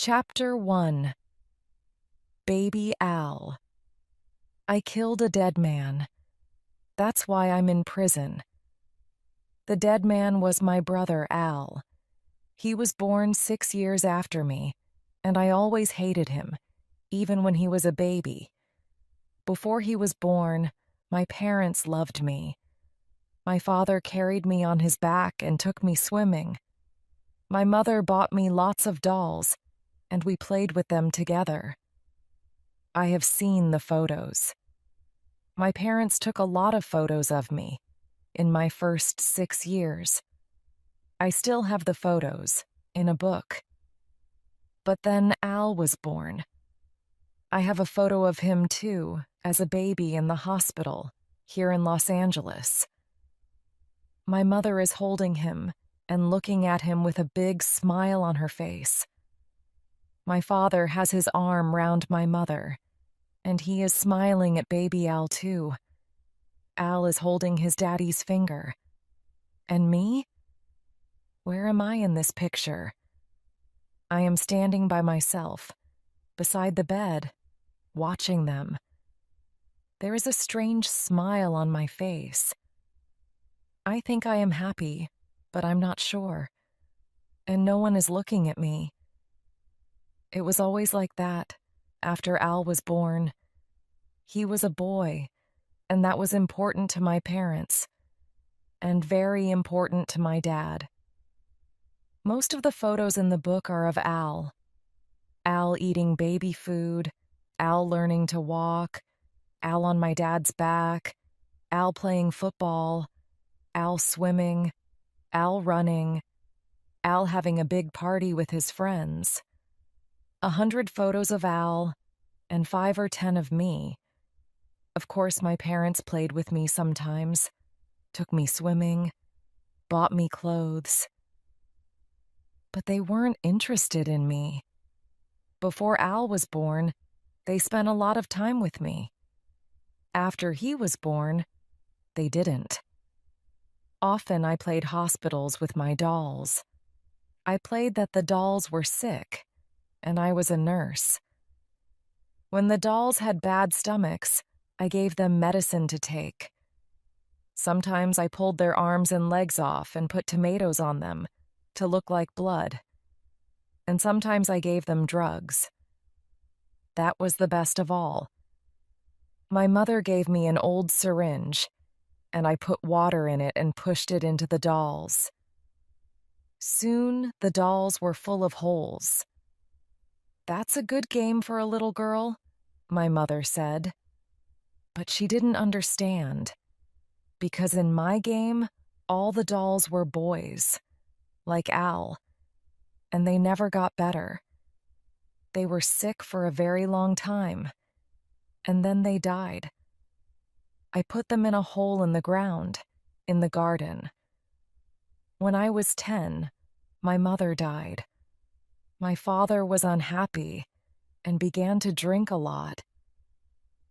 Chapter 1. Baby Al. I killed a dead man. That's why I'm in prison. The dead man was my brother Al. He was born 6 years after me, and I always hated him, even when he was a baby. Before he was born, my parents loved me. My father carried me on his back and took me swimming. My mother bought me lots of dolls, and we played with them together. I have seen the photos. My parents took a lot of photos of me in my first 6 years. I still have the photos in a book. But then Al was born. I have a photo of him too, as a baby in the hospital here in Los Angeles. My mother is holding him and looking at him with a big smile on her face. My father has his arm round my mother, and he is smiling at baby Al too. Al is holding his daddy's finger. And me? Where am I in this picture? I am standing by myself, beside the bed, watching them. There is a strange smile on my face. I think I am happy, but I'm not sure. And no one is looking at me. It was always like that after Al was born. He was a boy, and that was important to my parents, and very important to my dad. Most of the photos in the book are of Al. Al eating baby food, Al learning to walk, Al on my dad's back, Al playing football, Al swimming, Al running, Al having a big party with his friends. 100 photos of Al, and 5 or 10 of me. Of course, my parents played with me sometimes, took me swimming, bought me clothes. But they weren't interested in me. Before Al was born, they spent a lot of time with me. After he was born, they didn't. Often I played hospitals with my dolls. I played that the dolls were sick, and I was a nurse. When the dolls had bad stomachs, I gave them medicine to take. Sometimes I pulled their arms and legs off and put tomatoes on them to look like blood. And sometimes I gave them drugs. That was the best of all. My mother gave me an old syringe, and I put water in it and pushed it into the dolls. Soon the dolls were full of holes. "That's a good game for a little girl," my mother said. But she didn't understand, because in my game, all the dolls were boys, like Al, and they never got better. They were sick for a very long time, and then they died. I put them in a hole in the ground, in the garden. When I was 10, my mother died. My father was unhappy and began to drink a lot.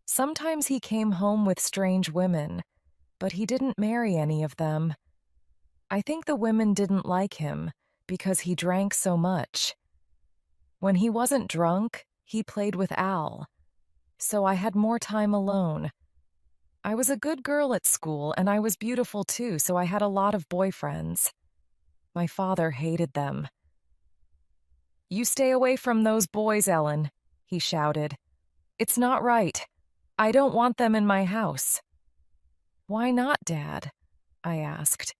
Sometimes he came home with strange women, but he didn't marry any of them. I think the women didn't like him because he drank so much. When he wasn't drunk, he played with Al, so I had more time alone. I was a good girl at school, and I was beautiful too, so I had a lot of boyfriends. My father hated them. "You stay away from those boys, Ellen," he shouted. "It's not right. I don't want them in my house." "Why not, Dad?" I asked.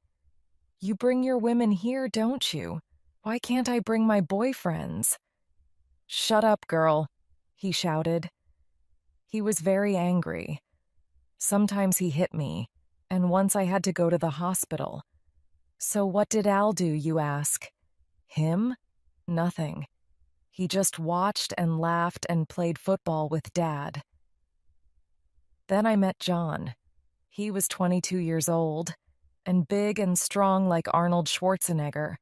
"You bring your women here, don't you? Why can't I bring my boyfriends?" "Shut up, girl," he shouted. He was very angry. Sometimes he hit me, and once I had to go to the hospital. So what did Al do, you ask? Him? Nothing. He just watched and laughed and played football with Dad. Then I met John. He was 22 years old, and big and strong like Arnold Schwarzenegger.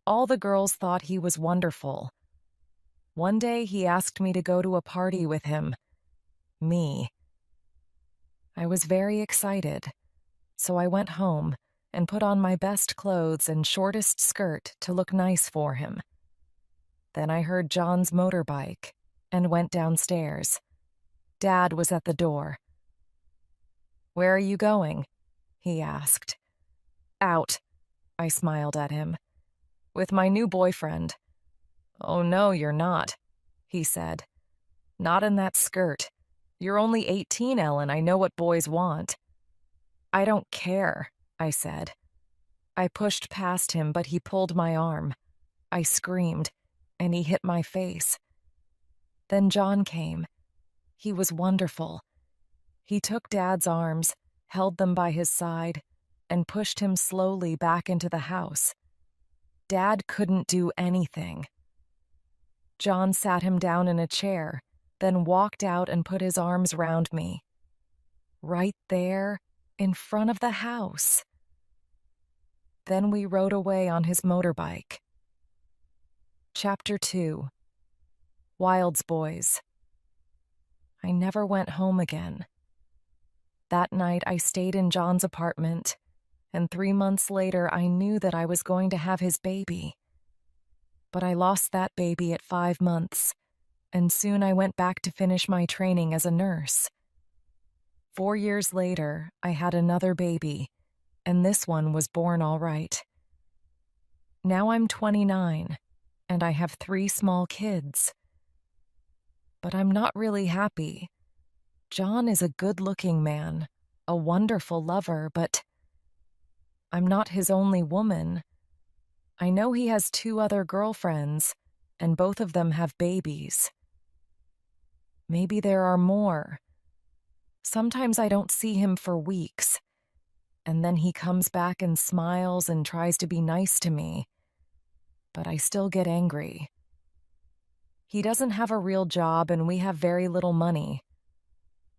All the girls thought he was wonderful. One day he asked me to go to a party with him. Me. I was very excited, so I went home and put on my best clothes and shortest skirt to look nice for him. Then I heard John's motorbike and went downstairs. Dad was at the door. "Where are you going?" he asked. "Out," I smiled at him. "With my new boyfriend." "Oh, no, you're not," he said. "Not in that skirt. You're only 18, Ellen. I know what boys want." "I don't care," I said. I pushed past him, but he pulled my arm. I screamed, and he hit my face. Then John came. He was wonderful. He took Dad's arms, held them by his side, and pushed him slowly back into the house. Dad couldn't do anything. John sat him down in a chair, then walked out and put his arms round me. Right there, in front of the house. Then we rode away on his motorbike. Chapter 2. Wild's Boys. I never went home again. That night I stayed in John's apartment, and 3 months later I knew that I was going to have his baby. But I lost that baby at 5 months, and soon I went back to finish my training as a nurse. 4 years later, I had another baby, and this one was born all right. Now I'm 29, and I have 3 small kids. But I'm not really happy. John is a good-looking man, a wonderful lover, but I'm not his only woman. I know he has 2 other girlfriends, and both of them have babies. Maybe there are more. Sometimes I don't see him for weeks, and then he comes back and smiles and tries to be nice to me. But I still get angry. He doesn't have a real job, and we have very little money.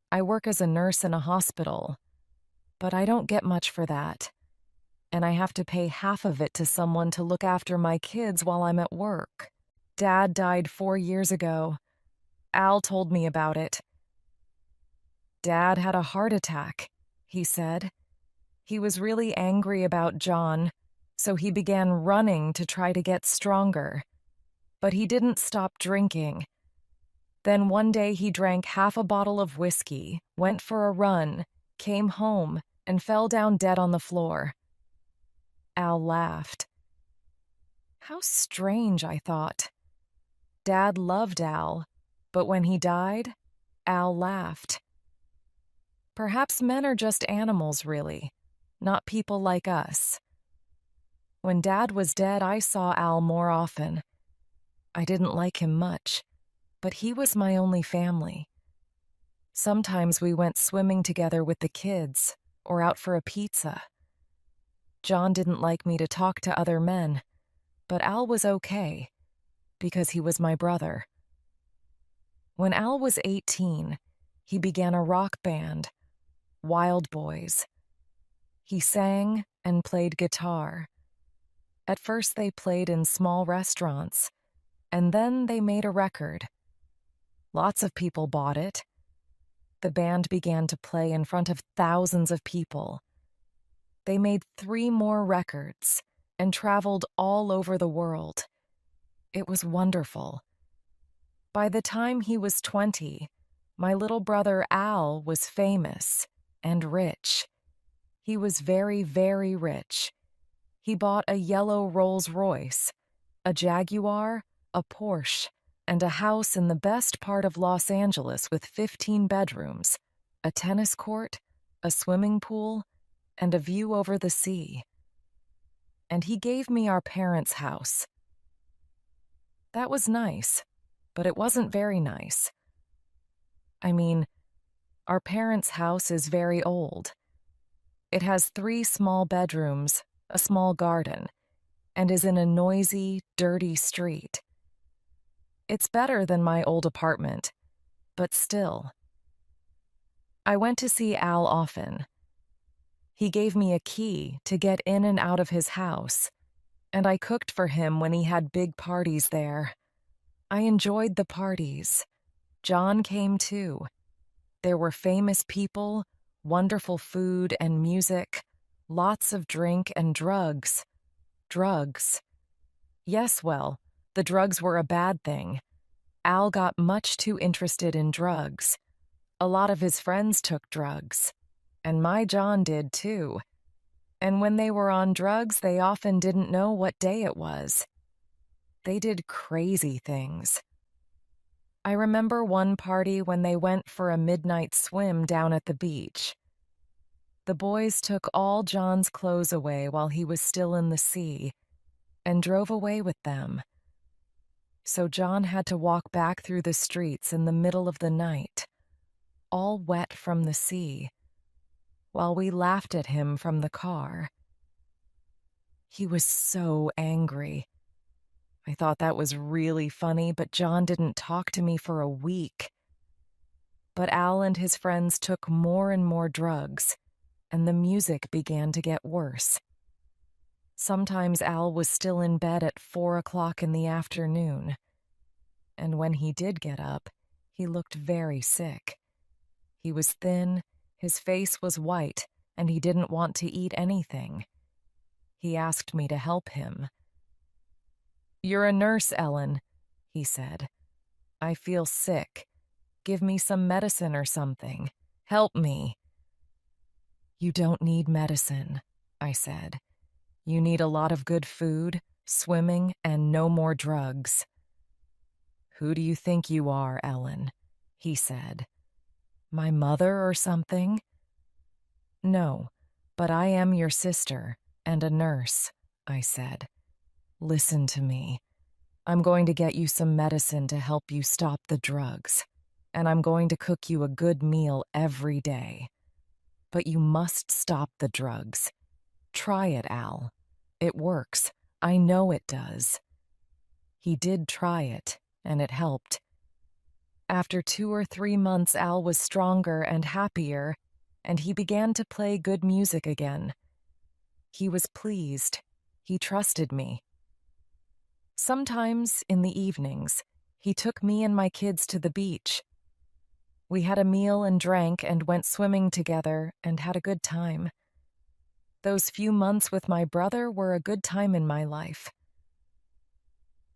I work as a nurse in a hospital, but I don't get much for that, and I have to pay half of it to someone to look after my kids while I'm at work. Dad died 4 years ago. Al told me about it. Dad had a heart attack, he said. He was really angry about John, so he began running to try to get stronger. But he didn't stop drinking. Then one day he drank half a bottle of whiskey, went for a run, came home, and fell down dead on the floor. Al laughed. How strange, I thought. Dad loved Al, but when he died, Al laughed. Perhaps men are just animals, really, not people like us. When Dad was dead, I saw Al more often. I didn't like him much, but he was my only family. Sometimes we went swimming together with the kids, or out for a pizza. John didn't like me to talk to other men, but Al was okay, because he was my brother. When Al was 18, he began a rock band, Wild Boys. He sang and played guitar. At first they played in small restaurants, and then they made a record. Lots of people bought it. The band began to play in front of thousands of people. They made 3 more records and traveled all over the world. It was wonderful. By the time he was 20, my little brother Al was famous and rich. He was very, very rich. He bought a yellow Rolls-Royce, a Jaguar, a Porsche, and a house in the best part of Los Angeles with 15 bedrooms, a tennis court, a swimming pool, and a view over the sea. And he gave me our parents' house. That was nice, but it wasn't very nice. I mean, our parents' house is very old. It has 3 small bedrooms, a small garden, and is in a noisy, dirty street. It's better than my old apartment, but still. I went to see Al often. He gave me a key to get in and out of his house, and I cooked for him when he had big parties there. I enjoyed the parties. John came too. There were famous people, wonderful food and music, lots of drink and drugs. Drugs. Yes, well, The drugs were a bad thing. Al got much too interested in drugs. A lot of his friends took drugs. And my John did too. And when they were on drugs, they often didn't know what day it was. They did crazy things. I remember one party when they went for a midnight swim down at the beach. The boys took all John's clothes away while he was still in the sea and drove away with them. So John had to walk back through the streets in the middle of the night, all wet from the sea, while we laughed at him from the car. He was so angry. I thought that was really funny, but John didn't talk to me for a week. But Al and his friends took more and more drugs, and the music began to get worse. Sometimes Al was still in bed at 4 o'clock in the afternoon, and when he did get up, he looked very sick. He was thin, his face was white, and he didn't want to eat anything. He asked me to help him. "You're a nurse, Ellen," he said. "I feel sick. Give me some medicine or something. Help me." "You don't need medicine," I said. "You need a lot of good food, swimming, and no more drugs." "Who do you think you are, Ellen?" he said. "My mother or something?" "No, but I am your sister and a nurse," I said. "Listen to me. I'm going to get you some medicine to help you stop the drugs, and I'm going to cook you a good meal every day. But you must stop the drugs. Try it, Al. It works. I know it does." He did try it, and it helped. After 2 or 3 months, Al was stronger and happier, and he began to play good music again. He was pleased. He trusted me. Sometimes, in the evenings, he took me and my kids to the beach. We had a meal and drank and went swimming together and had a good time. Those few months with my brother were a good time in my life.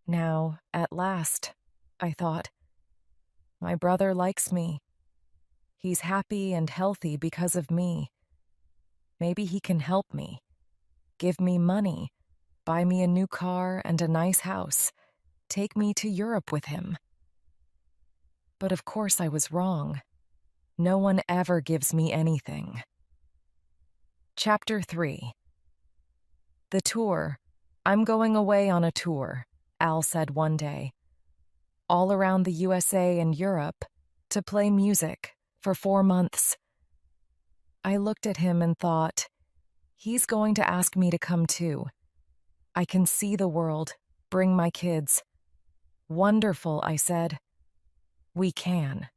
Now, at last, I thought, my brother likes me. He's happy and healthy because of me. Maybe he can help me, give me money, buy me a new car and a nice house, take me to Europe with him. But of course I was wrong. No one ever gives me anything. Chapter 3. The tour. "I'm going away on a tour," Al said one day. "All around the USA and Europe, to play music, for 4 months." I looked at him and thought, he's going to ask me to come too. I can see the world, bring my kids. "Wonderful," I said. "We can."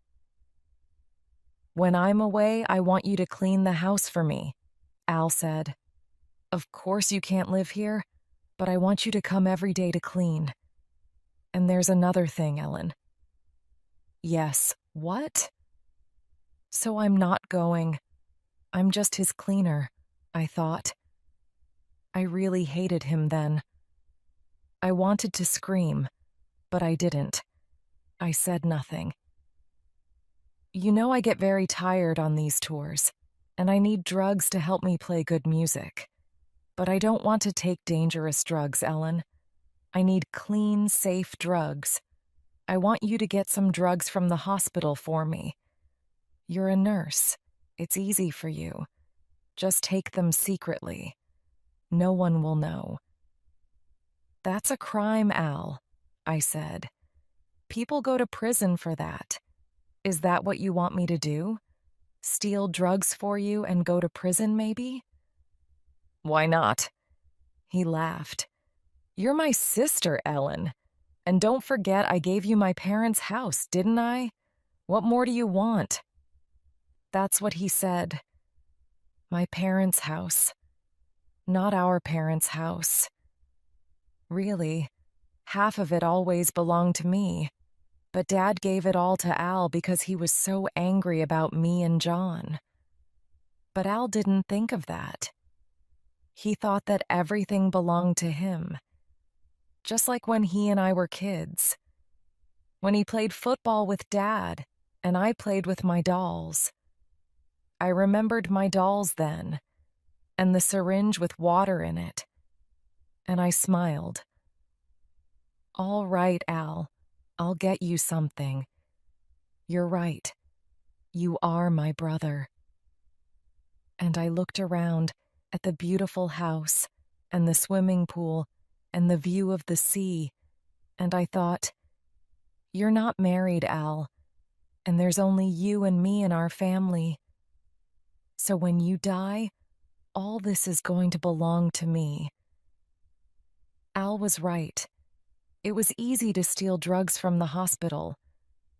"When I'm away, I want you to clean the house for me," Al said. "Of course you can't live here, but I want you to come every day to clean. And there's another thing, Ellen." "Yes, what?" "So I'm not going. I'm just his cleaner," I thought. I really hated him then. I wanted to scream, but I didn't. I said nothing. "You know I get very tired on these tours, and I need drugs to help me play good music. But I don't want to take dangerous drugs, Ellen. I need clean, safe drugs. I want you to get some drugs from the hospital for me. You're a nurse. It's easy for you. Just take them secretly. No one will know." "That's a crime, Al," I said. "People go to prison for that. Is that what you want me to do? Steal drugs for you and go to prison, maybe?" "Why not?" He laughed. "You're my sister, Ellen. And don't forget I gave you my parents' house, didn't I? What more do you want?" That's what he said. My parents' house. Not our parents' house. Really, half of it always belonged to me. But Dad gave it all to Al because he was so angry about me and John. But Al didn't think of that. He thought that everything belonged to him. just like when he and I were kids, when he played football with Dad and I played with my dolls. I remembered my dolls then, and the syringe with water in it, and I smiled. All right, Al, I'll get you something. You're right. You are my brother. And I looked around at the beautiful house and the swimming pool and the view of the sea, and I thought, you're not married, Al, and there's only you and me in our family. So when you die, all this is going to belong to me. Al was right. It was easy to steal drugs from the hospital.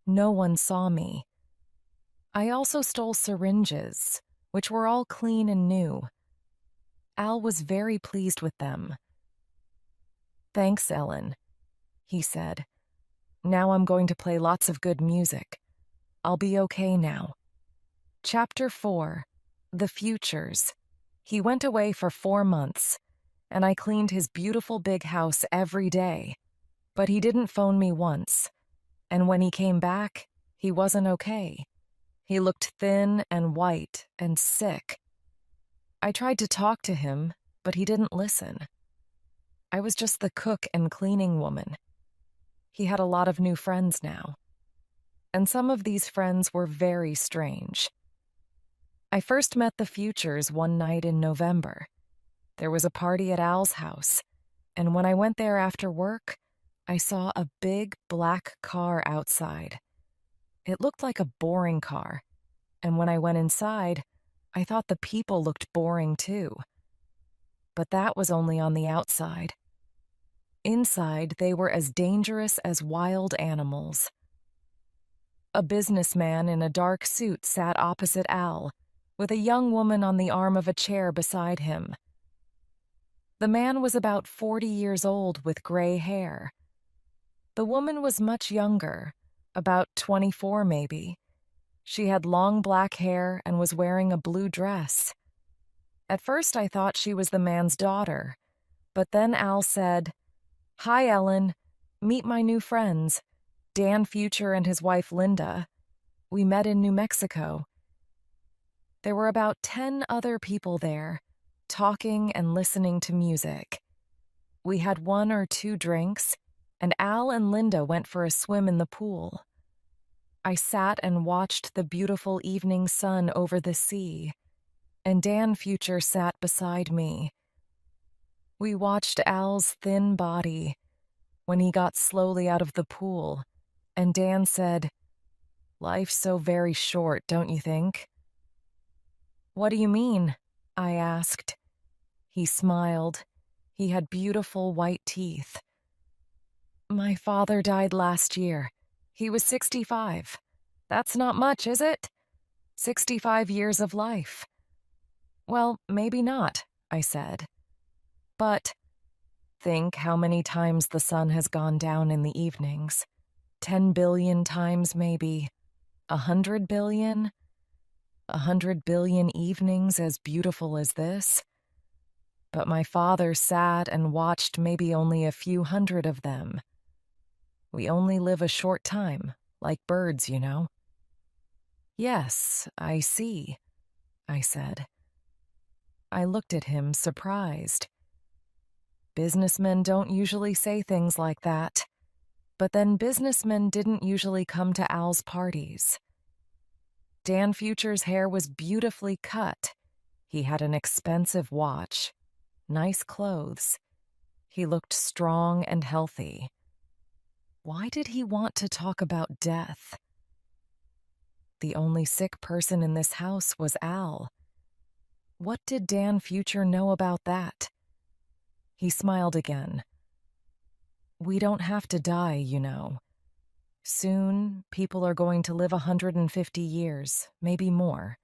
No one saw me. I also stole syringes, which were all clean and new. Al was very pleased with them. Thanks, Ellen, he said. Now I'm going to play lots of good music. I'll be okay now. Chapter 4. The Futures. He went away for 4 months, and I cleaned his beautiful big house every day. But he didn't phone me once, and when he came back, he wasn't okay. He looked thin and white and sick. I tried to talk to him, but he didn't listen. I was just the cook and cleaning woman. He had a lot of new friends now, and some of these friends were very strange. I first met the Futures one night in November. There was a party at Al's house, and when I went there after work, I saw a big black car outside. It looked like a boring car, and when I went inside, I thought the people looked boring too. But that was only on the outside. Inside, they were as dangerous as wild animals. A businessman in a dark suit sat opposite Al, with a young woman on the arm of a chair beside him. The man was about 40 years old with gray hair. The woman was much younger, about 24 maybe. She had long black hair and was wearing a blue dress. At first I thought she was the man's daughter, but then Al said, "Hi, Ellen. Meet my new friends, Dan Future and his wife Linda. We met in New Mexico." There were about 10 other people there, talking and listening to music. We had 1 or 2 drinks, and Al and Linda went for a swim in the pool. I sat and watched the beautiful evening sun over the sea, and Dan Future sat beside me. We watched Al's thin body when he got slowly out of the pool, and Dan said, "Life's so very short, don't you think?" "What do you mean?" I asked. He smiled. He had beautiful white teeth. "My father died last year. He was 65. That's not much, is it? 65 years of life." "Well, maybe not," I said. "But think how many times the sun has gone down in the evenings. 10 billion times maybe. 100 billion? 100 billion evenings as beautiful as this? But my father sat and watched maybe only a few hundred of them. We only live a short time, like birds, you know." "Yes, I see," I said. I looked at him, surprised. Businessmen don't usually say things like that. But then businessmen didn't usually come to Al's parties. Dan Future's hair was beautifully cut. He had an expensive watch, nice clothes. He looked strong and healthy. Why did he want to talk about death? The only sick person in this house was Al. What did Dan Future know about that? He smiled again. "We don't have to die, you know. Soon, people are going to live 150 years, maybe more.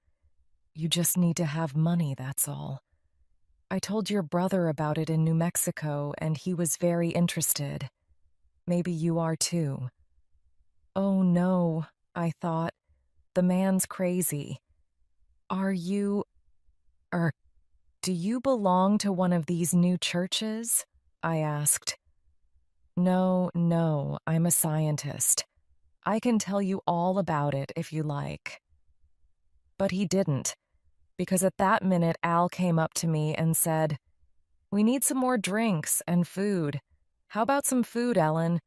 You just need to have money, that's all. I told your brother about it in New Mexico, and he was very interested. Maybe you are too." "Oh no," I thought. "The man's crazy. Are you... do you belong to one of these new churches?" I asked. No, no, I'm a scientist. I can tell you all about it if you like. But he didn't, because at that minute Al came up to me and said, "We need some more drinks and food. How about some food, Ellen?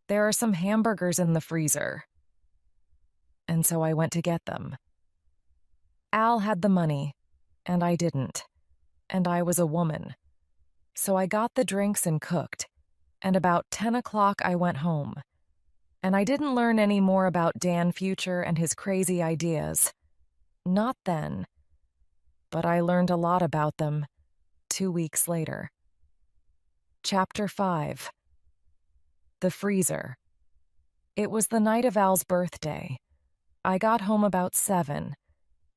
There are some hamburgers in the freezer." And so I went to get them. Al had the money, and I didn't, and I was a woman. So I got the drinks and cooked, and about 10 o'clock I went home. And I didn't learn any more about Dan Future and his crazy ideas. Not then. But I learned a lot about them 2 weeks later. Chapter 5. The Freezer. It was the night of Al's birthday. I got home about 7.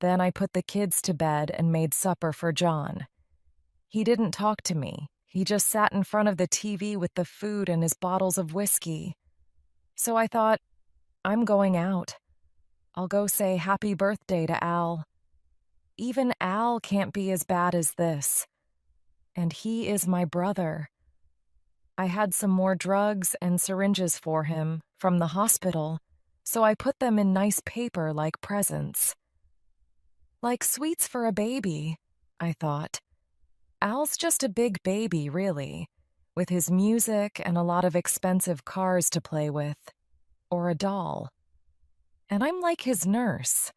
Then I put the kids to bed and made supper for John. He didn't talk to me. He just sat in front of the TV with the food and his bottles of whiskey. So I thought, I'm going out. I'll go say happy birthday to Al. Even Al can't be as bad as this. And he is my brother. I had some more drugs and syringes for him from the hospital, so I put them in nice paper like presents. Like sweets for a baby, I thought. Al's just a big baby, really, with his music and a lot of expensive cars to play with, or a doll. And I'm like his nurse.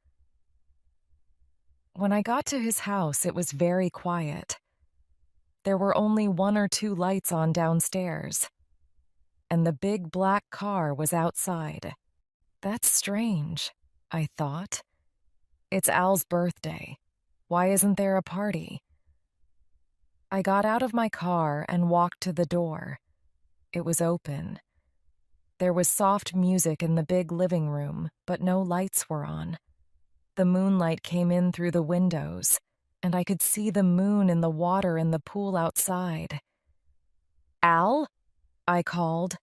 When I got to his house, it was very quiet. There were only 1 or 2 lights on downstairs, and the big black car was outside. That's strange, I thought. It's Al's birthday. Why isn't there a party? I got out of my car and walked to the door. It was open. There was soft music in the big living room, but no lights were on. The moonlight came in through the windows, and I could see the moon in the water in the pool outside. "Al?" I called.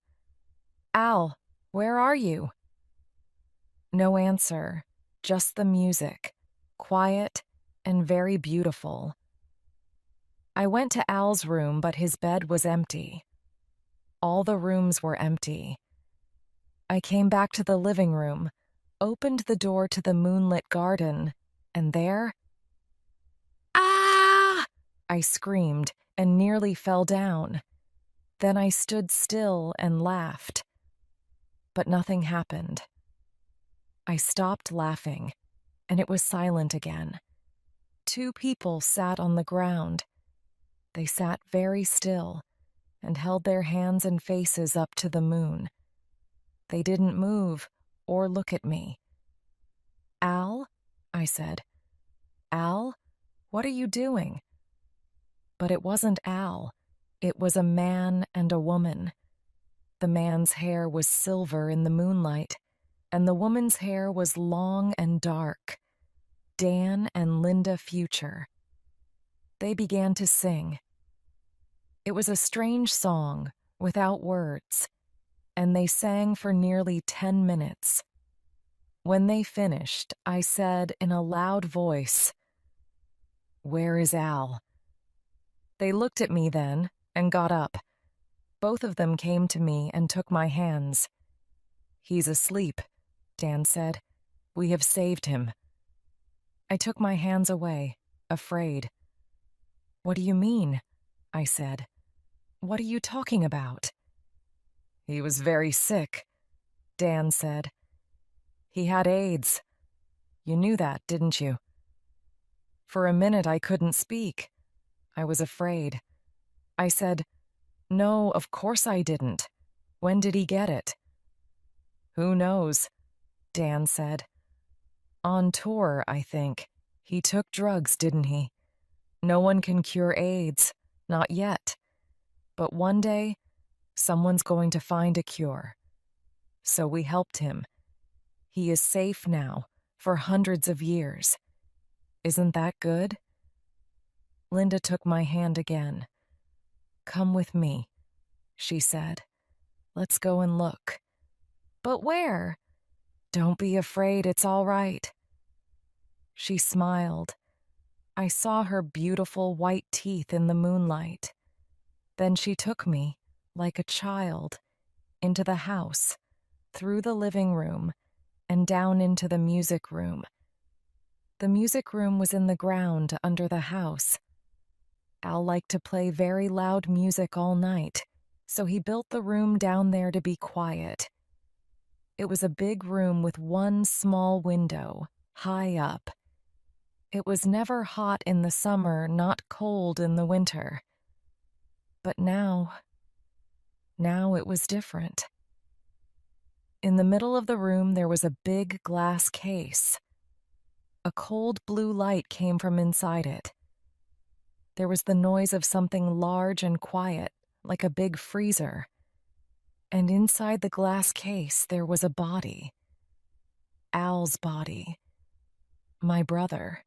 "Al, where are you?" No answer, just the music, quiet and very beautiful. I went to Al's room, but his bed was empty. All the rooms were empty. I came back to the living room, opened the door to the moonlit garden, and there... "Ah!" I screamed and nearly fell down. Then I stood still and laughed. But nothing happened. I stopped laughing, and it was silent again. 2 people sat on the ground. They sat very still and held their hands and faces up to the moon. They didn't move or look at me. "Al?" I said. "Al, what are you doing?" But it wasn't Al. It was a man and a woman. The man's hair was silver in the moonlight, and the woman's hair was long and dark. Dan and Linda Future. They began to sing. It was a strange song, without words, and they sang for nearly 10 minutes. When they finished, I said in a loud voice, "Where is Al?" They looked at me then and got up. Both of them came to me and took my hands. "He's asleep," Dan said. "We have saved him." I took my hands away, afraid. "What do you mean?" I said. "What are you talking about?" "He was very sick," Dan said. "He had AIDS. You knew that, didn't you?" For a minute I couldn't speak. I was afraid. I said, "No, of course I didn't. When did he get it?" "Who knows?" Dan said. "On tour, I think. He took drugs, didn't he? No one can cure AIDS, not yet. But one day, someone's going to find a cure." So we helped him. He is safe now, for hundreds of years. Isn't that good? Linda took my hand again. "Come with me," she said. "Let's go and look." "But where?" "Don't be afraid, it's all right." She smiled. I saw her beautiful white teeth in the moonlight. Then she took me, like a child, into the house, through the living room, and down into the music room. The music room was in the ground under the house. Al liked to play very loud music all night, so he built the room down there to be quiet. It was a big room with one small window, high up. It was never hot in the summer, not cold in the winter. But now it was different. In the middle of the room there was a big glass case. A cold blue light came from inside it. There was the noise of something large and quiet, like a big freezer. And inside the glass case there was a body. Al's body. My brother.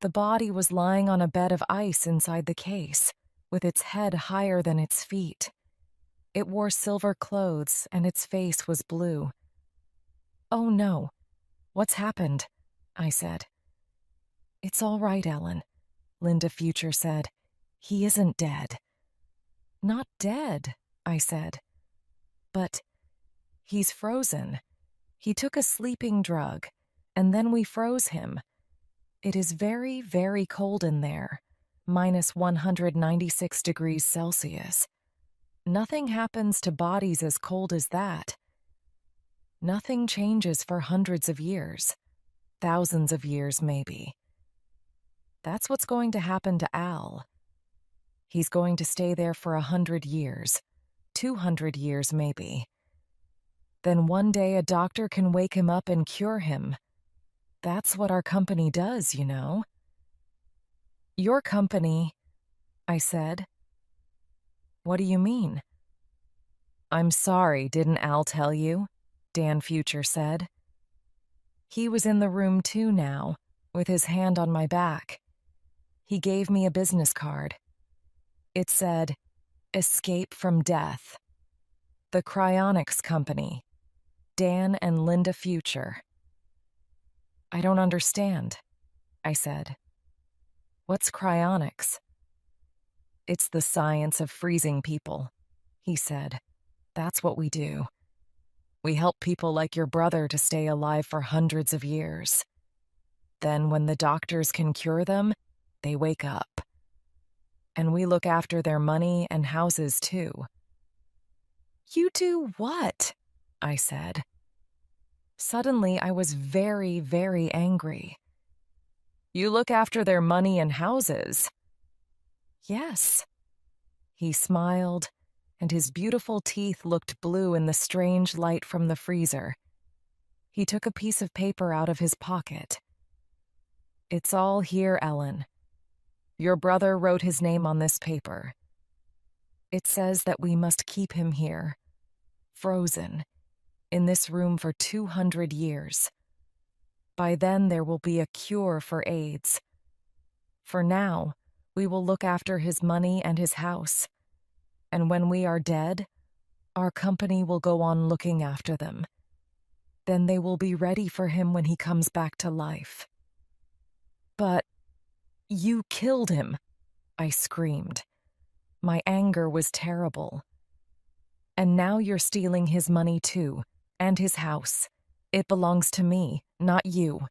The body was lying on a bed of ice inside the case, with its head higher than its feet. It wore silver clothes, and its face was blue. "Oh no, what's happened?" I said. "It's all right, Ellen," Linda Future said. "He isn't dead." "Not dead," I said. "But he's frozen. He took a sleeping drug, and then we froze him. It is very, very cold in there, minus 196 degrees Celsius. Nothing happens to bodies as cold as that. Nothing changes for hundreds of years, thousands of years maybe. That's what's going to happen to Al. He's going to stay there for 100 years, 200 years maybe. Then one day a doctor can wake him up and cure him. That's what our company does, you know." "Your company," I said. "What do you mean?" "I'm sorry, didn't Al tell you?" Dan Future said. He was in the room too now, with his hand on my back. He gave me a business card. It said, "Escape from Death. The Cryonics Company. Dan and Linda Future." "I don't understand," I said. "What's cryonics?" "It's the science of freezing people," he said. "That's what we do. We help people like your brother to stay alive for hundreds of years. Then when the doctors can cure them, they wake up. And we look after their money and houses too." "You do what?" I said. Suddenly, I was very, very angry. "You look after their money and houses?" "Yes." He smiled, and his beautiful teeth looked blue in the strange light from the freezer. He took a piece of paper out of his pocket. "It's all here, Ellen. Your brother wrote his name on this paper. It says that we must keep him here, frozen, in this room for 200 years. By then there will be a cure for AIDS. For now, we will look after his money and his house. And when we are dead, our company will go on looking after them. Then they will be ready for him when he comes back to life." "But you killed him," I screamed. My anger was terrible. "And now you're stealing his money too, and his house. It belongs to me, not you."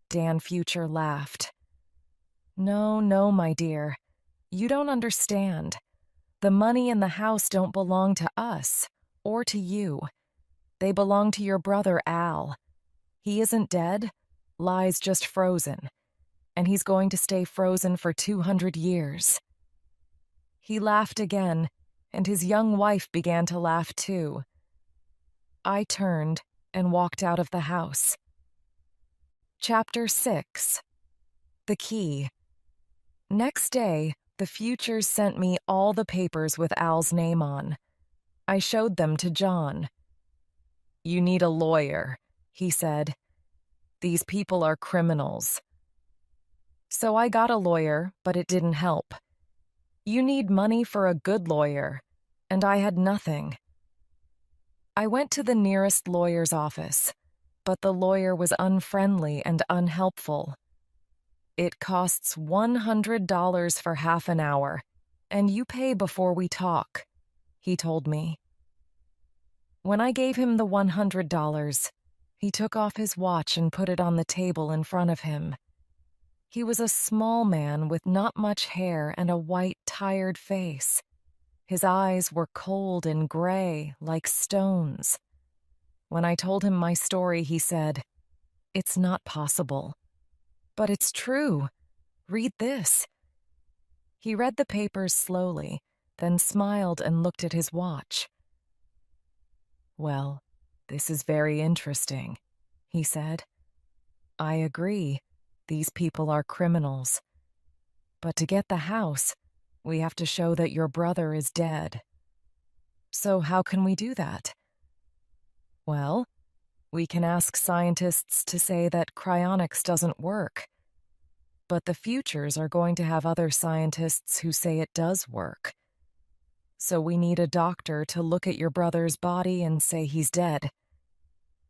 Dan Future laughed. "No, no, my dear. You don't understand. The money and the house don't belong to us, or to you. They belong to your brother Al. He isn't dead, lies just frozen, and he's going to stay frozen for 200 years." He laughed again, and his young wife began to laugh too. I turned and walked out of the house. Chapter 6. The Key. Next day, the Futures sent me all the papers with Al's name on. I showed them to John. "You need a lawyer," he said. "These people are criminals." So I got a lawyer, but it didn't help. You need money for a good lawyer, and I had nothing. I went to the nearest lawyer's office, but the lawyer was unfriendly and unhelpful. "It costs $100 for half an hour, and you pay before we talk," he told me. When I gave him the $100, he took off his watch and put it on the table in front of him. He was a small man with not much hair and a white, tired face. His eyes were cold and gray, like stones. When I told him my story, he said, "It's not possible." "But it's true. Read this." He read the papers slowly, then smiled and looked at his watch. "Well, this is very interesting," he said. "I agree. These people are criminals. But to get the house, we have to show that your brother is dead. So how can we do that?" "Well, we can ask scientists to say that cryonics doesn't work. But the futures are going to have other scientists who say it does work. So we need a doctor to look at your brother's body and say he's dead.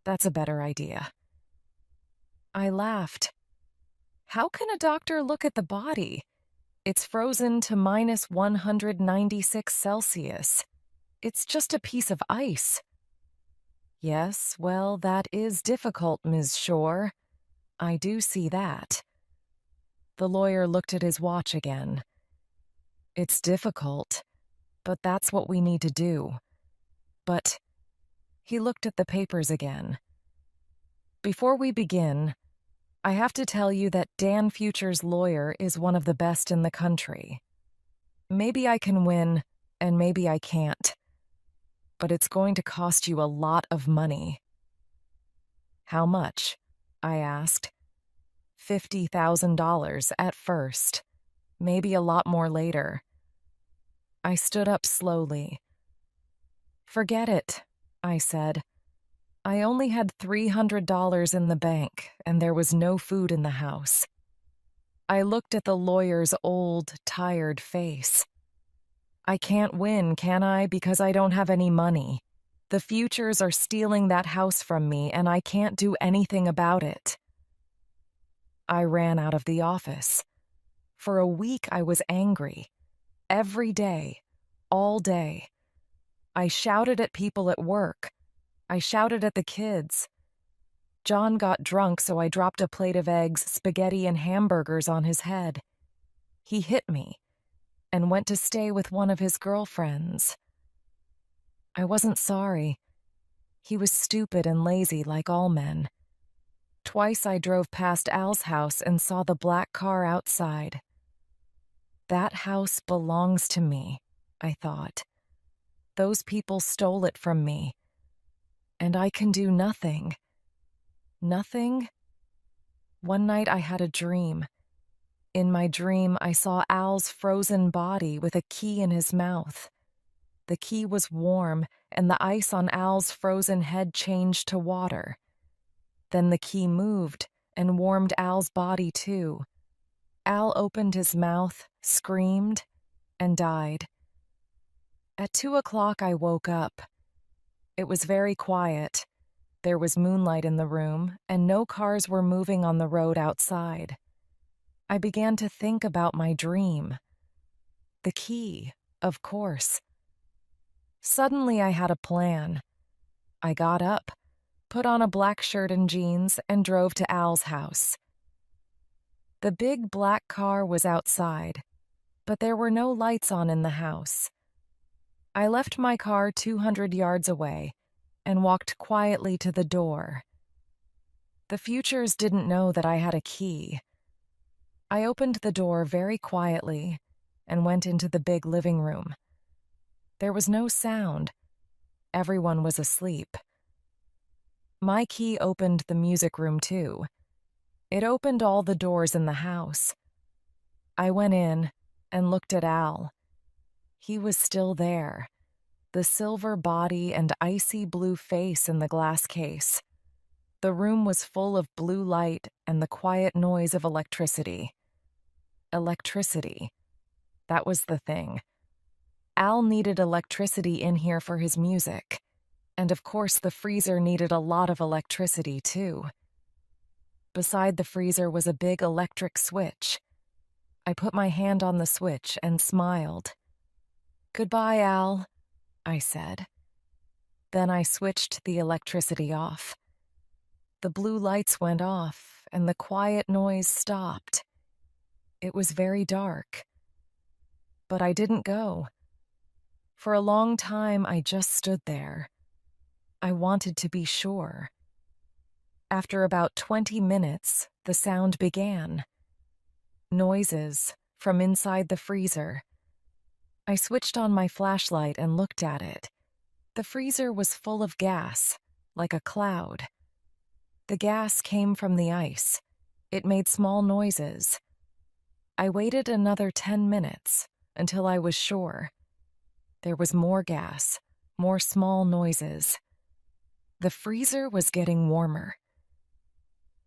That's a better idea." I laughed. "How can a doctor look at the body? It's frozen to minus 196 Celsius. It's just a piece of ice." "Yes, well, that is difficult, Ms. Shore. I do see that." The lawyer looked at his watch again. "It's difficult, but that's what we need to do. But," he looked at the papers again. "Before we begin, I have to tell you that Dan Future's lawyer is one of the best in the country. Maybe I can win, and maybe I can't. But it's going to cost you a lot of money." "How much?" I asked. $50,000 at first, maybe a lot more later. I stood up slowly. "Forget it," I said. "I only had $300 in the bank, and there was no food in the house." I looked at the lawyer's old, tired face. "I can't win, can I, because I don't have any money? The Futures are stealing that house from me, and I can't do anything about it." I ran out of the office. For a week I was angry. Every day, all day. I shouted at people at work. I shouted at the kids. John got drunk, so I dropped a plate of eggs, spaghetti, and hamburgers on his head. He hit me and went to stay with one of his girlfriends. I wasn't sorry. He was stupid and lazy like all men. Twice I drove past Al's house and saw the black car outside. That house belongs to me, I thought. Those people stole it from me. And I can do nothing. Nothing? One night I had a dream. In my dream, I saw Al's frozen body with a key in his mouth. The key was warm, and the ice on Al's frozen head changed to water. Then the key moved and warmed Al's body too. Al opened his mouth, screamed, and died. At 2 o'clock I woke up. It was very quiet. There was moonlight in the room, and no cars were moving on the road outside. I began to think about my dream. The key, of course. Suddenly I had a plan. I got up, put on a black shirt and jeans, and drove to Al's house. The big black car was outside, but there were no lights on in the house. I left my car 200 yards away and walked quietly to the door. The Futures didn't know that I had a key. I opened the door very quietly and went into the big living room. There was no sound. Everyone was asleep. My key opened the music room too. It opened all the doors in the house. I went in and looked at Al. He was still there, the silver body and icy blue face in the glass case. The room was full of blue light and the quiet noise of electricity. Electricity. That was the thing. Al needed electricity in here for his music. And of course, the freezer needed a lot of electricity, too. Beside the freezer was a big electric switch. I put my hand on the switch and smiled. "Goodbye, Al," I said. Then I switched the electricity off. The blue lights went off, and the quiet noise stopped. It was very dark. But I didn't go. For a long time, I just stood there. I wanted to be sure. After about 20 minutes, the sound began. Noises from inside the freezer. I switched on my flashlight and looked at it. The freezer was full of gas, like a cloud. The gas came from the ice. It made small noises. I waited another 10 minutes until I was sure. There was more gas, more small noises. The freezer was getting warmer.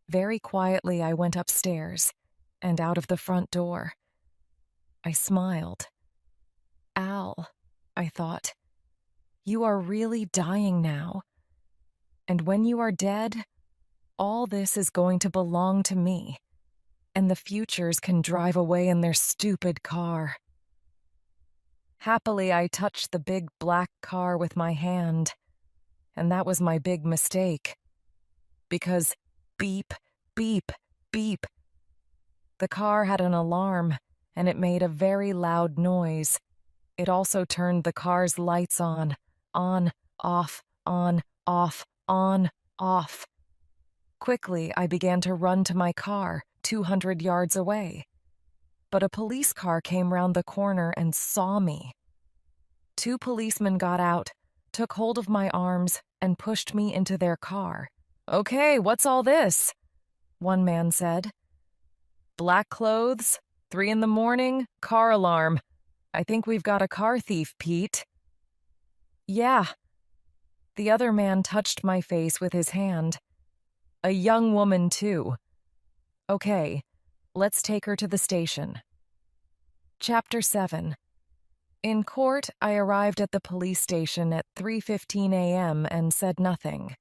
Very quietly, I went upstairs and out of the front door. I smiled. Al, I thought, you are really dying now. And when you are dead, all this is going to belong to me, and the futures can drive away in their stupid car. Happily, I touched the big black car with my hand, and that was my big mistake. Because beep, beep, beep. The car had an alarm, and it made a very loud noise. It also turned the car's lights on, off, on, off, on, off. Quickly, I began to run to my car, 200 yards away. But a police car came round the corner and saw me. 2 policemen got out, took hold of my arms, and pushed me into their car. "Okay, what's all this?" one man said. "Black clothes, 3 in the morning, car alarm. I think we've got a car thief, Pete." "Yeah." The other man touched my face with his hand. "A young woman, too. Okay, let's take her to the station." Chapter 7. In court, I arrived at the police station at 3:15 a.m. and said nothing.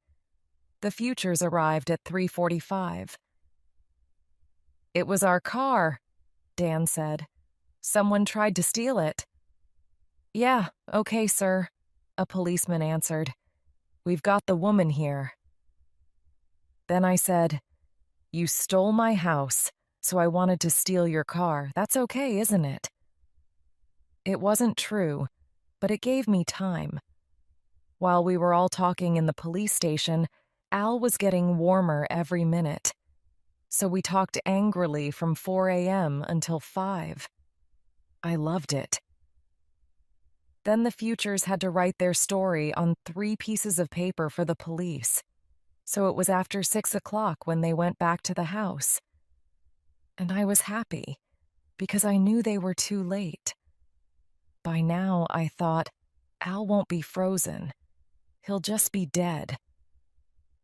The Futures arrived at 3:45. "It was our car," Dan said. "Someone tried to steal it." "Yeah, okay, sir," a policeman answered. "We've got the woman here." Then I said, "You stole my house, so I wanted to steal your car. That's okay, isn't it?" It wasn't true, but it gave me time. While we were all talking in the police station, Al was getting warmer every minute. So we talked angrily from 4 a.m. until 5. I loved it. Then the Futures had to write their story on 3 pieces of paper for the police. So it was after 6 o'clock when they went back to the house. And I was happy, because I knew they were too late. By now, I thought, Al won't be frozen. He'll just be dead.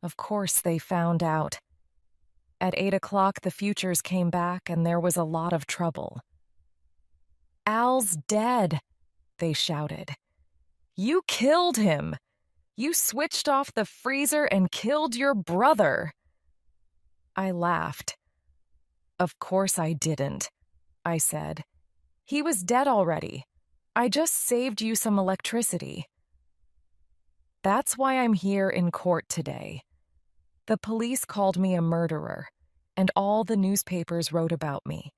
Of course, they found out. At 8 o'clock, the Futures came back, and there was a lot of trouble. "Al's dead," they shouted. "You killed him! You switched off the freezer and killed your brother!" I laughed. "Of course I didn't," I said. "He was dead already. I just saved you some electricity." That's why I'm here in court today. The police called me a murderer, and all the newspapers wrote about me.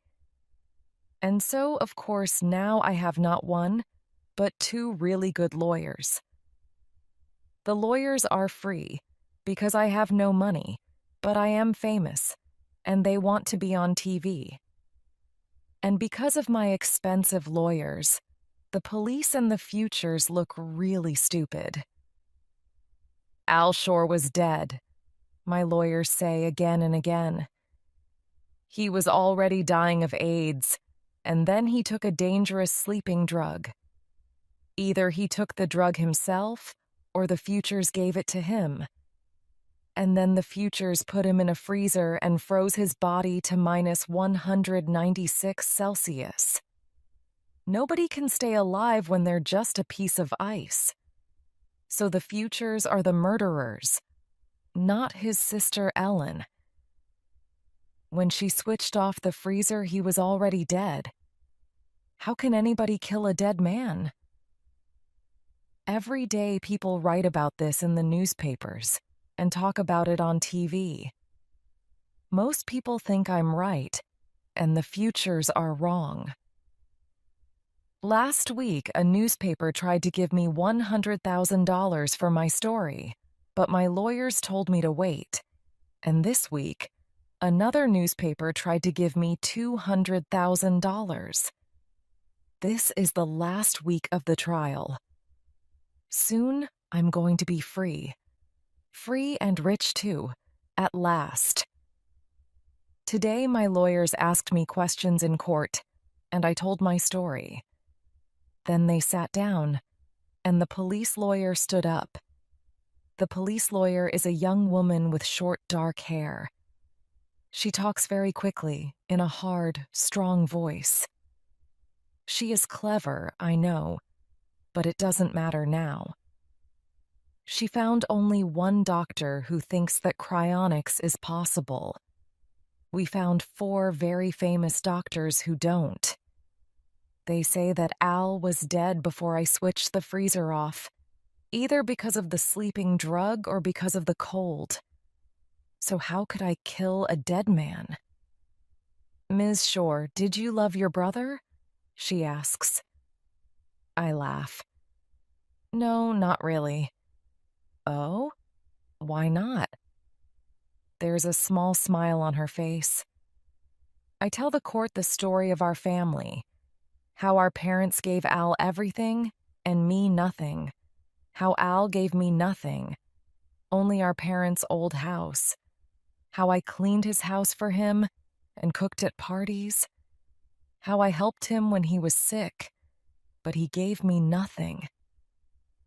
And so, of course, now I have not one, but 2 really good lawyers. The lawyers are free, because I have no money, but I am famous, and they want to be on TV. And because of my expensive lawyers, the police and the Futures look really stupid. "Al Shore was dead," my lawyers say again and again. "He was already dying of AIDS, and then he took a dangerous sleeping drug. Either he took the drug himself, or the Futures gave it to him. And then the Futures put him in a freezer and froze his body to minus 196 Celsius. Nobody can stay alive when they're just a piece of ice. So the Futures are the murderers, not his sister Ellen. When she switched off the freezer, he was already dead. How can anybody kill a dead man?" Every day people write about this in the newspapers and talk about it on TV. Most people think I'm right, and the futures are wrong. Last week, a newspaper tried to give me $100,000 for my story, but my lawyers told me to wait. And this week, another newspaper tried to give me $200,000. This is the last week of the trial. Soon, I'm going to be free. Free and rich too, at last. Today, my lawyers asked me questions in court, and I told my story. Then they sat down, and the police lawyer stood up. The police lawyer is a young woman with short, dark hair. She talks very quickly, in a hard, strong voice. She is clever, I know, but it doesn't matter now. She found only one doctor who thinks that cryonics is possible. We found 4 very famous doctors who don't. They say that Al was dead before I switched the freezer off, either because of the sleeping drug or because of the cold. So how could I kill a dead man? Ms. Shore, did you love your brother? She asks. I laugh. No, not really. Oh? Why not? There's a small smile on her face. I tell the court the story of our family, how our parents gave Al everything and me nothing, how Al gave me nothing, only our parents' old house, how I cleaned his house for him and cooked at parties, how I helped him when he was sick, but he gave me nothing.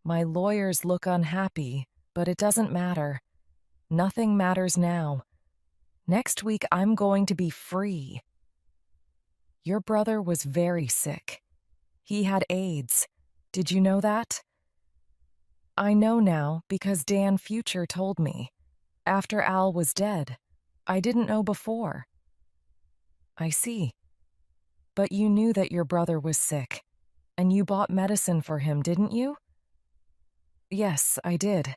My lawyers look unhappy, but it doesn't matter. Nothing matters now. Next week, I'm going to be free. Your brother was very sick. He had AIDS. Did you know that? I know now because Dan Future told me. After Al was dead. I didn't know before. I see. But you knew that your brother was sick, and you bought medicine for him, didn't you? Yes, I did.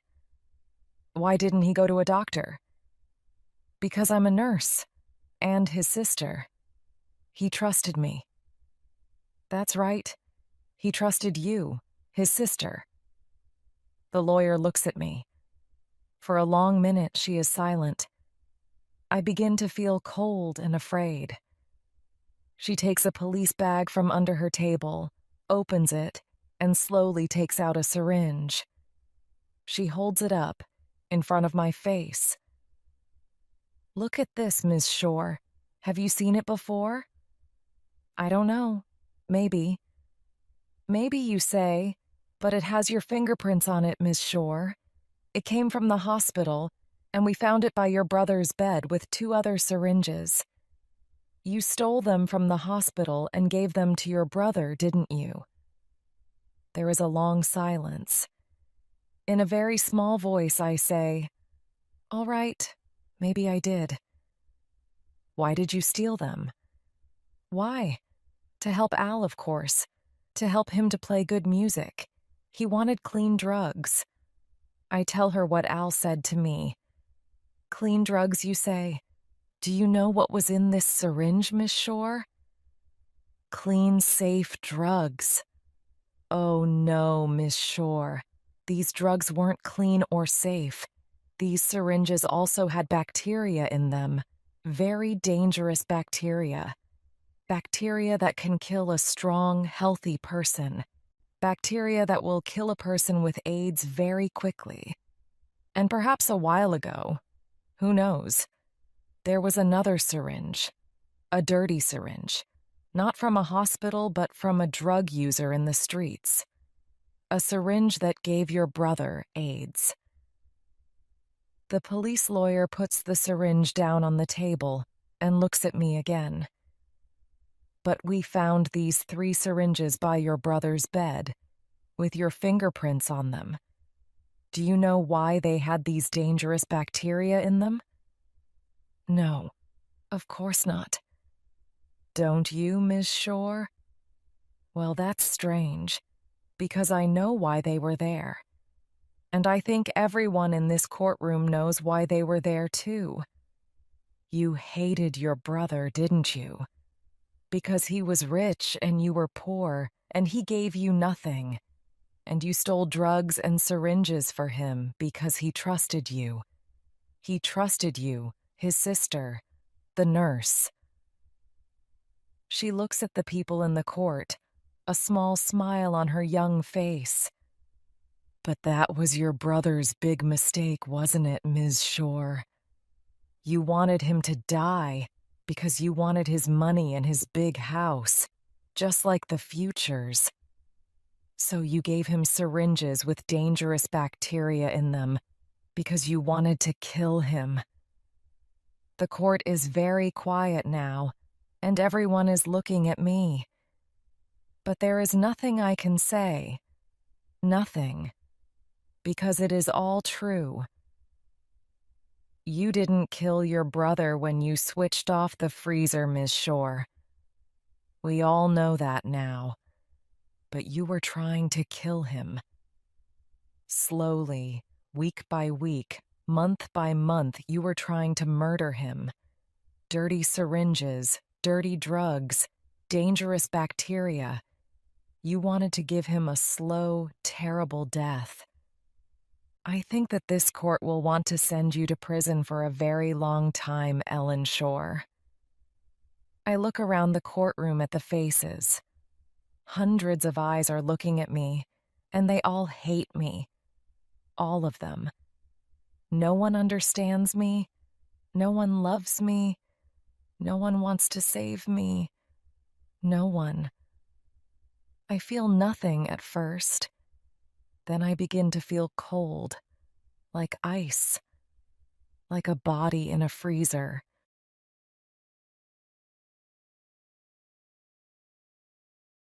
Why didn't he go to a doctor? Because I'm a nurse, and his sister. He trusted me. That's right. He trusted you, his sister. The lawyer looks at me. For a long minute, she is silent. I begin to feel cold and afraid. She takes a police bag from under her table, opens it, and slowly takes out a syringe. She holds it up, in front of my face. Look at this, Ms. Shore. Have you seen it before? I don't know. Maybe. Maybe, you say, but it has your fingerprints on it, Ms. Shore. It came from the hospital, and we found it by your brother's bed with 2 other syringes. You stole them from the hospital and gave them to your brother, didn't you? There is a long silence. In a very small voice, I say, all right, maybe I did. Why did you steal them? Why? To help Al, of course. To help him to play good music. He wanted clean drugs. I tell her what Al said to me. Clean drugs, you say? Do you know what was in this syringe, Miss Shore? Clean, safe drugs. Oh no, Miss Shore. These drugs weren't clean or safe. These syringes also had bacteria in them. Very dangerous bacteria. Bacteria that can kill a strong, healthy person. Bacteria that will kill a person with AIDS very quickly. And perhaps a while ago, who knows, there was another syringe. A dirty syringe. Not from a hospital, but from a drug user in the streets. A syringe that gave your brother AIDS. The police lawyer puts the syringe down on the table and looks at me again. But we found these 3 syringes by your brother's bed, with your fingerprints on them. Do you know why they had these dangerous bacteria in them? No, of course not. Don't you, Miss Shore? Well, that's strange, because I know why they were there. And I think everyone in this courtroom knows why they were there too. You hated your brother, didn't you? Because he was rich and you were poor, and he gave you nothing. And you stole drugs and syringes for him because he trusted you. He trusted you, his sister, the nurse. She looks at the people in the court, a small smile on her young face. But that was your brother's big mistake, wasn't it, Ms. Shore? You wanted him to die because you wanted his money and his big house, just like the Futures. So you gave him syringes with dangerous bacteria in them because you wanted to kill him. The court is very quiet now, and everyone is looking at me. But there is nothing I can say. Nothing. Because it is all true. You didn't kill your brother when you switched off the freezer, Ms. Shore. We all know that now. But you were trying to kill him. Slowly, week by week, month by month, you were trying to murder him. Dirty syringes, dirty drugs, dangerous bacteria. You wanted to give him a slow, terrible death. I think that this court will want to send you to prison for a very long time, Ellen Shore. I look around the courtroom at the faces. Hundreds of eyes are looking at me, and they all hate me. All of them. No one understands me. No one loves me. No one wants to save me. No one. I feel nothing at first. Then I begin to feel cold, like ice, like a body in a freezer.